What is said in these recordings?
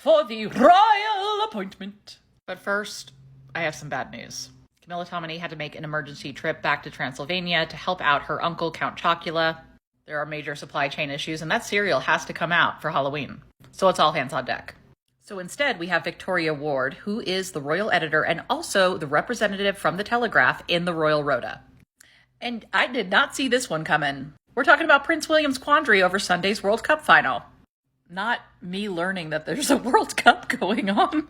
for the royal appointment. But first, I have some bad news. Camilla Tominey had to make an emergency trip back to Transylvania to help out her uncle, Count Chocula. There are major supply chain issues, and that cereal has to come out for Halloween. So it's all hands on deck. So instead, we have Victoria Ward, who is the royal editor and also the representative from the Telegraph in the Royal Rota. And I did not see this one coming. We're talking about Prince William's quandary over Sunday's World Cup final. Not me learning that there's a World Cup going on.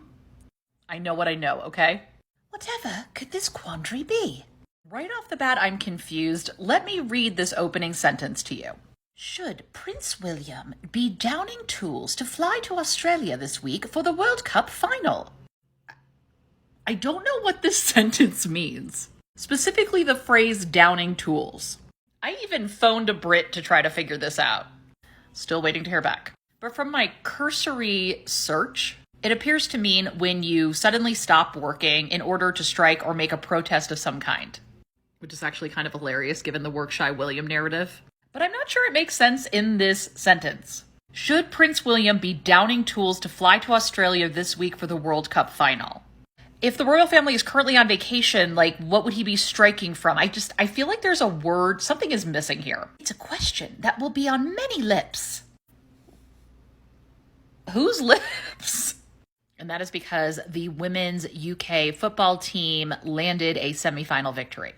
I know what I know, okay? Whatever could this quandary be? Right off the bat, I'm confused. Let me read this opening sentence to you. Should Prince William be downing tools to fly to Australia this week for the World Cup final? I don't know what this sentence means. Specifically the phrase downing tools. I even phoned a Brit to try to figure this out. Still waiting to hear back. But from my cursory search, it appears to mean when you suddenly stop working in order to strike or make a protest of some kind. Which is actually kind of hilarious given the work-shy William narrative. But I'm not sure it makes sense in this sentence. Should Prince William be downing tools to fly to Australia this week for the World Cup final? If the royal family is currently on vacation, what would he be striking from? I feel like there's a word, something is missing here. It's a question that will be on many lips. Whose lips? And that is because the women's UK football team landed a semi-final victory.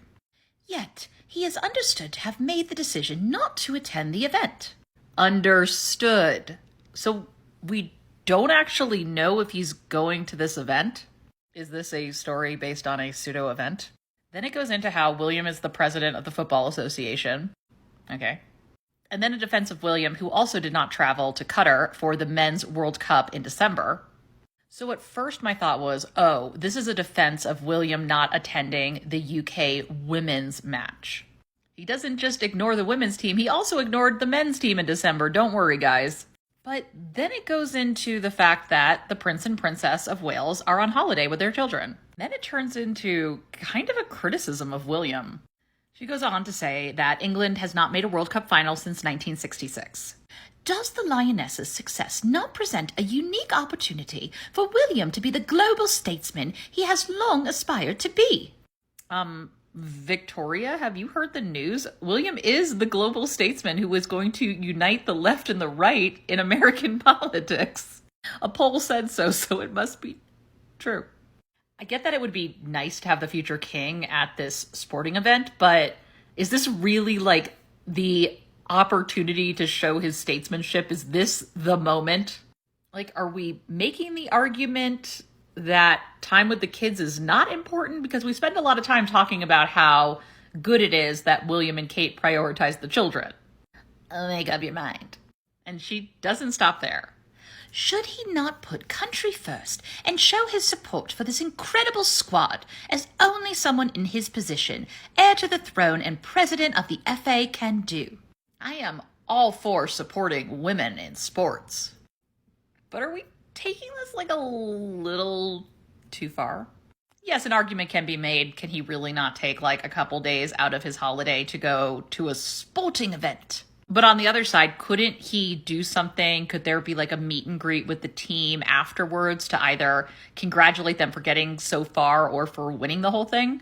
Yet, he is understood to have made the decision not to attend the event. Understood. So we don't actually know if he's going to this event? Is this a story based on a pseudo event? Then it goes into how William is the president of the Football Association. Okay. And then a defense of William, who also did not travel to Qatar for the Men's World Cup in December. So at first my thought was, oh, this is a defense of William not attending the UK women's match. He doesn't just ignore the women's team, he also ignored the men's team in December. Don't worry, guys. But then it goes into the fact that the Prince and Princess of Wales are on holiday with their children. Then it turns into kind of a criticism of William. She goes on to say that England has not made a World Cup final since 1966. Does the Lionesses' success not present a unique opportunity for William to be the global statesman he has long aspired to be? Victoria, have you heard the news? William is the global statesman who is going to unite the left and the right in American politics. A poll said so, so it must be true. I get that it would be nice to have the future king at this sporting event, but is this really the opportunity to show his statesmanship? Is this the moment? Are we making the argument that time with the kids is not important? Because we spend a lot of time talking about how good it is that William and Kate prioritize the children. Make up your mind. And she doesn't stop there. Should he not put country first and show his support for this incredible squad as only someone in his position, heir to the throne and president of the FA, can do? I am all for supporting women in sports. But are we taking this a little too far? Yes, an argument can be made. Can he really not take a couple days out of his holiday to go to a sporting event? But on the other side, couldn't he do something? Could there be a meet and greet with the team afterwards to either congratulate them for getting so far or for winning the whole thing?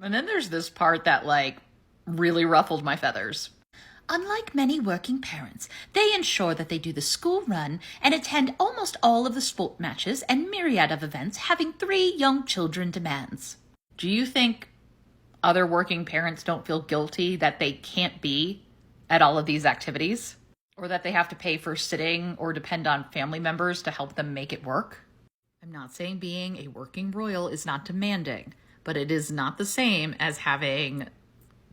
And then there's this part that really ruffled my feathers. Unlike many working parents, they ensure that they do the school run and attend almost all of the sport matches and myriad of events having 3 young children demands. Do you think other working parents don't feel guilty that they can't be at all of these activities? Or that they have to pay for sitting or depend on family members to help them make it work? I'm not saying being a working royal is not demanding, but it is not the same as having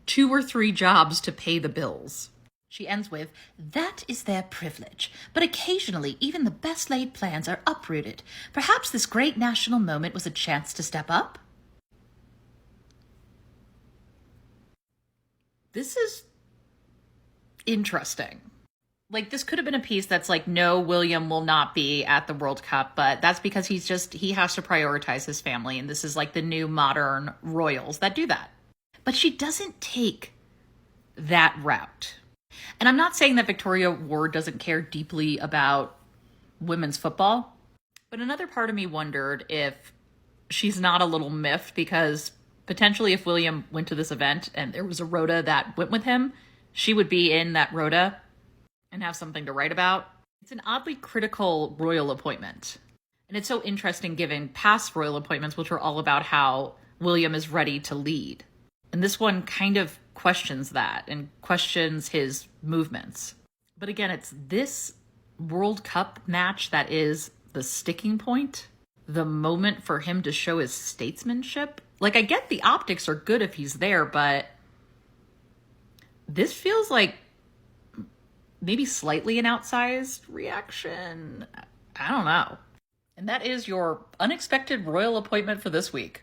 2 or 3 jobs to pay the bills. She ends with, that is their privilege, but occasionally even the best laid plans are uprooted. Perhaps this great national moment was a chance to step up? This is interesting. This could have been a piece that's no, William will not be at the World Cup, but that's because he has to prioritize his family, and this is the new modern royals that do that. But she doesn't take that route. And I'm not saying that Victoria Ward doesn't care deeply about women's football. But another part of me wondered if she's not a little miffed because potentially if William went to this event and there was a rota that went with him, she would be in that rota and have something to write about. It's an oddly critical royal appointment. And it's so interesting given past royal appointments, which are all about how William is ready to lead. And this one kind of questions that and questions his movements. But again, it's this World Cup match that is the sticking point, the moment for him to show his statesmanship. Like, I get the optics are good if he's there, but this feels like maybe slightly an outsized reaction. I don't know. And that is your unexpected royal appointment for this week.